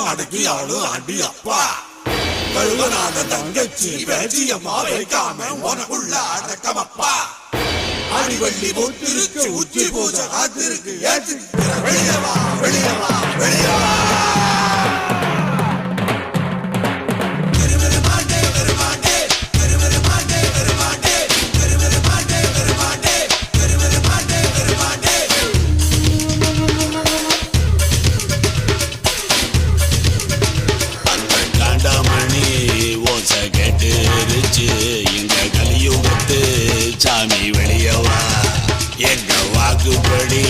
அடக்கி ஆளு அடி அப்பா கழுவனாத தங்கச்சி பேச்சியம்மா வைக்காம உனக்குள்ள அடக்கமப்பா அடிவள்ளி முத்திருக்கு உச்சி பூஜை காத்திருக்கு ஏற்று வெளியவா வெளியவா வெளியவா எங்க கலியுகத்து சாமி வெளியவா எங்க வாக்குப்படி